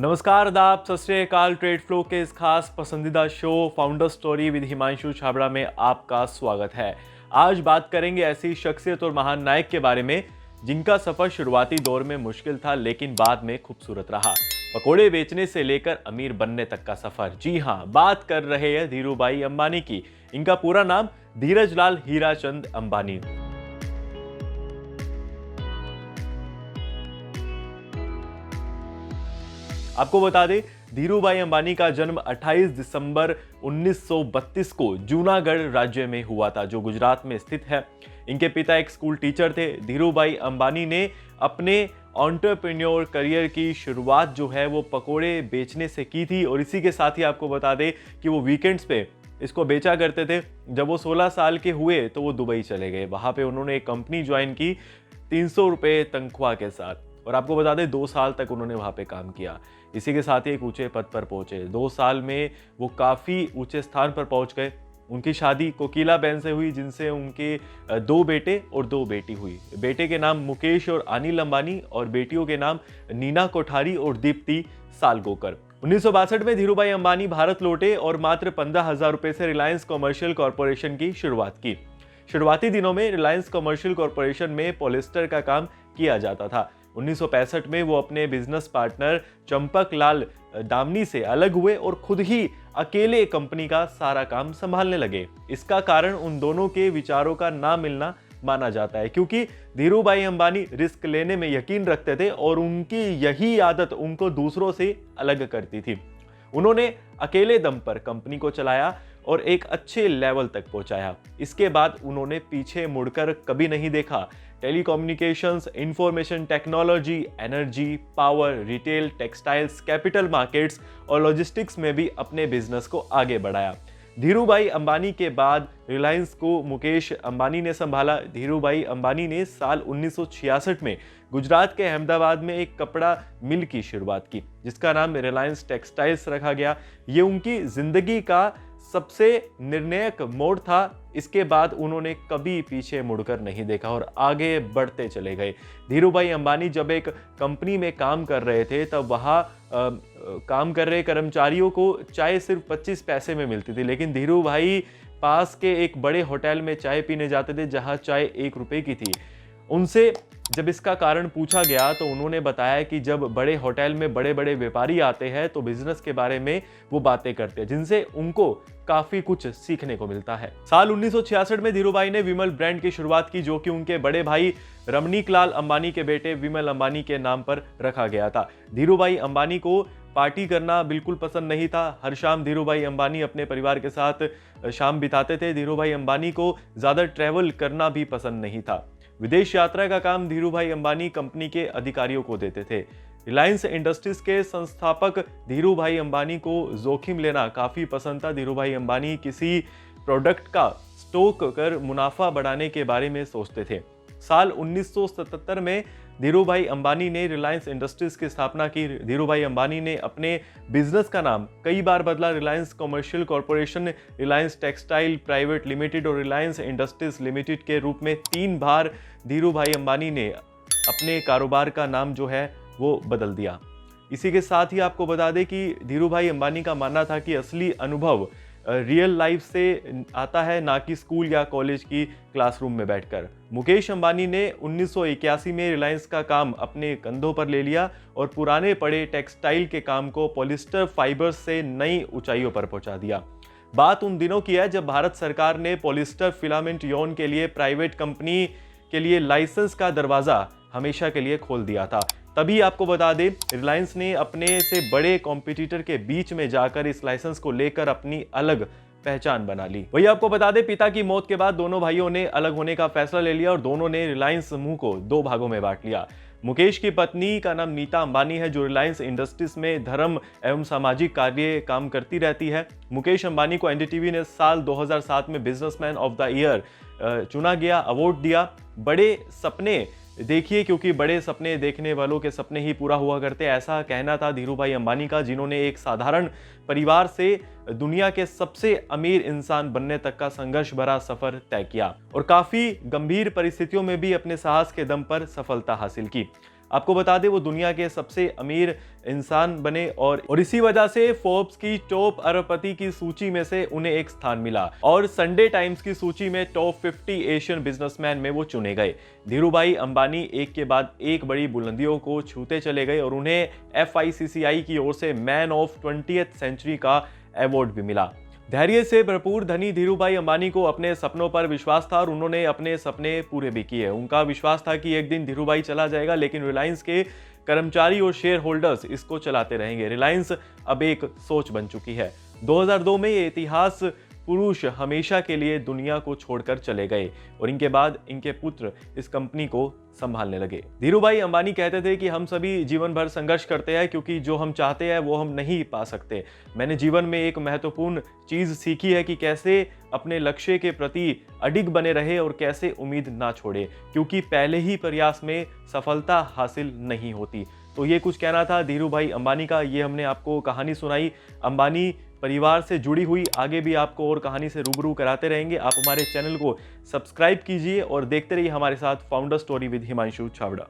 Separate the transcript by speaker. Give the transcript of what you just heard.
Speaker 1: नमस्कार आदाब, सत श्री अकाल। ट्रेड फ्लो के इस खास पसंदीदा show founder story with Himanshu Chhabra में आपका स्वागत है। आज बात करेंगे ऐसी शख्सियत और महान नायक के बारे में जिनका सफर शुरुआती दौर में मुश्किल था लेकिन बाद में खूबसूरत रहा। पकोड़े बेचने से लेकर अमीर बनने तक का सफर। जी हाँ, बात कर रहे हैं धीरूभाई अंबानी की। इनका पूरा नाम धीरज लाल हीराचंद अंबानी। आपको बता दें, धीरूभाई अंबानी का जन्म 28 दिसंबर 1932 को जूनागढ़ राज्य में हुआ था, जो गुजरात में स्थित है। इनके पिता एक स्कूल टीचर थे। धीरूभाई अंबानी ने अपने एंटरप्रेन्योर करियर की शुरुआत जो है वो पकोड़े बेचने से की थी, और इसी के साथ ही आपको बता दें कि वो वीकेंड्स पे इसको बेचा करते थे। जब वो 16 साल के हुए तो वो दुबई चले गए। वहाँ पे उन्होंने एक कंपनी ज्वाइन की 300 रुपये तनख्वाह के साथ, और आपको बता दें 2 साल तक उन्होंने वहाँ पे काम किया। इसी के साथ ही एक ऊंचे पद पर पहुंचे। 2 साल में वो काफ़ी ऊंचे स्थान पर पहुंच गए। उनकी शादी कोकिला बहन से हुई, जिनसे उनके 2 बेटे और 2 बेटी हुई। बेटे के नाम मुकेश और अनिल अंबानी, और बेटियों के नाम नीना कोठारी और दीप्ति सालगोकर। 1962 में धीरूभाई अंबानी भारत लौटे और मात्र 15,000 रुपए से रिलायंस कमर्शियल कॉरपोरेशन की शुरुआत की। शुरुआती दिनों में रिलायंस कमर्शियल कॉरपोरेशन में पॉलिस्टर का काम किया जाता था। 1965 में वो अपने बिजनेस पार्टनर चंपक लाल दामनी से अलग हुए और खुद ही अकेले कंपनी का सारा काम संभालने लगे। इसका कारण उन दोनों के विचारों का ना मिलना माना जाता है, क्योंकि धीरूभाई अंबानी रिस्क लेने में यकीन रखते थे और उनकी यही आदत उनको दूसरों से अलग करती थी। उन्होंने अकेले दम पर कंपनी को चलाया और एक अच्छे लेवल तक पहुंचाया। इसके बाद उन्होंने पीछे मुड़कर कभी नहीं देखा। Telecommunications, information technology, energy, power, retail, textiles, capital markets और लॉजिस्टिक्स में भी अपने बिजनेस को आगे बढ़ाया। धीरूभाई अंबानी के बाद रिलायंस को मुकेश अंबानी ने संभाला। धीरूभाई अंबानी ने साल 1966 में गुजरात के अहमदाबाद में एक कपड़ा मिल की शुरुआत की, जिसका नाम रिलायंस टेक्सटाइल्स रखा गया। ये उनकी जिंदगी का सबसे निर्णायक मोड़ था। इसके बाद उन्होंने कभी पीछे मुड़कर नहीं देखा और आगे बढ़ते चले गए। धीरूभाई अंबानी जब एक कंपनी में काम कर रहे थे, तब वहाँ काम कर रहे कर्मचारियों को चाय सिर्फ 25 पैसे में मिलती थी, लेकिन धीरूभाई पास के एक बड़े होटल में चाय पीने जाते थे जहाँ चाय 1 रुपए की थी। उनसे जब इसका कारण पूछा गया तो उन्होंने बताया कि जब बड़े होटल में बड़े बड़े व्यापारी आते हैं तो बिजनेस के बारे में वो बातें करते हैं, जिनसे उनको काफी कुछ सीखने को मिलता है। साल 1966 में धीरूभाई ने विमल ब्रांड की शुरुआत की, जो कि उनके बड़े भाई रमनीक लाल अंबानी के बेटे विमल अंबानी के नाम पर रखा गया था। धीरूभाई अंबानी को पार्टी करना बिल्कुल पसंद नहीं था। हर शाम धीरूभाई अंबानी अपने परिवार के साथ शाम बिताते थे। धीरूभाई अंबानी को ज्यादा ट्रैवल करना भी पसंद नहीं था। विदेश यात्रा का काम धीरूभाई अंबानी कंपनी के अधिकारियों को देते थे। रिलायंस इंडस्ट्रीज के संस्थापक धीरूभाई अंबानी को जोखिम लेना काफी पसंद था। धीरूभाई अंबानी किसी प्रोडक्ट का स्टॉक कर मुनाफा बढ़ाने के बारे में सोचते थे। साल 1977 में धीरूभाई अंबानी ने रिलायंस इंडस्ट्रीज की स्थापना की। धीरूभाई अंबानी ने अपने बिजनेस का नाम कई बार बदला। Reliance commercial corporation, Reliance textile private limited और रिलायंस इंडस्ट्रीज लिमिटेड के रूप में 3 बार धीरूभाई अंबानी ने अपने कारोबार का नाम जो है वो बदल दिया। इसी के साथ ही आपको बता दें कि धीरूभाई अंबानी का मानना था कि असली अनुभव रियल लाइफ से आता है, ना कि स्कूल या कॉलेज की क्लासरूम में बैठकर। मुकेश अंबानी ने 1981 में रिलायंस का काम अपने कंधों पर ले लिया और पुराने पड़े टेक्सटाइल के काम को पॉलिस्टर फाइबर्स से नई ऊंचाइयों पर पहुंचा दिया। बात उन दिनों की है जब भारत सरकार ने पॉलिस्टर फिलामेंट यॉन के लिए प्राइवेट कंपनी के लिए लाइसेंस का दरवाजा हमेशा के लिए खोल दिया था। तभी आपको बता दें, रिलायंस ने अपने से बड़े कॉम्पिटिटर के बीच में जाकर इस लाइसेंस को लेकर अपनी अलग पहचान बना ली। वही आपको बता दें, पिता की मौत के बाद दोनों भाइयों ने अलग होने का फैसला ले लिया और दोनों ने रिलायंस समूह को 2 भागों में बांट लिया। मुकेश की पत्नी का नाम नीता अंबानी है, जो रिलायंस इंडस्ट्रीज में धर्म एवं सामाजिक कार्य काम करती रहती है। मुकेश अंबानी को एनडीटीवी ने साल 2007 में बिजनेसमैन ऑफ द ईयर चुना गया, अवार्ड दिया। बड़े सपने देखिए, क्योंकि बड़े सपने देखने वालों के सपने ही पूरा हुआ करते, ऐसा कहना था धीरूभाई अंबानी का, जिन्होंने एक साधारण परिवार से दुनिया के सबसे अमीर इंसान बनने तक का संघर्ष भरा सफर तय किया और काफी गंभीर परिस्थितियों में भी अपने साहस के दम पर सफलता हासिल की। आपको बता दें वो दुनिया के सबसे अमीर इंसान बने और इसी वजह से फोर्ब्स की टॉप अरबपति की सूची में से उन्हें एक स्थान मिला और संडे टाइम्स की सूची में टॉप 50 एशियन बिजनेसमैन में वो चुने गए। धीरूभाई अंबानी एक के बाद एक बड़ी बुलंदियों को छूते चले गए और उन्हें FICCI की ओर से मैन ऑफ 20th सेंचुरी का अवार्ड भी मिला। धैर्य से भरपूर धनी धीरूभाई अंबानी को अपने सपनों पर विश्वास था और उन्होंने अपने सपने पूरे भी किए। उनका विश्वास था कि एक दिन धीरूभाई चला जाएगा, लेकिन रिलायंस के कर्मचारी और शेयर होल्डर्स इसको चलाते रहेंगे। रिलायंस अब एक सोच बन चुकी है। 2002 में ये इतिहास पुरुष हमेशा के लिए दुनिया को छोड़कर चले गए और इनके बाद इनके पुत्र इस कंपनी को संभालने लगे। धीरूभाई अंबानी कहते थे कि हम सभी जीवन भर संघर्ष करते हैं क्योंकि जो हम चाहते हैं वो हम नहीं पा सकते। मैंने जीवन में एक महत्वपूर्ण चीज सीखी है कि कैसे अपने लक्ष्य के प्रति अडिग बने रहे और कैसे उम्मीद ना छोड़े, क्योंकि पहले ही प्रयास में सफलता हासिल नहीं होती। तो ये कुछ कहना था धीरूभाई अंबानी का। ये हमने आपको कहानी सुनाई अंबानी परिवार से जुड़ी हुई। आगे भी आपको और कहानी से रूबरू कराते रहेंगे। आप हमारे चैनल को सब्सक्राइब कीजिए और देखते रहिए हमारे साथ founder story with Himanshu Chhawra.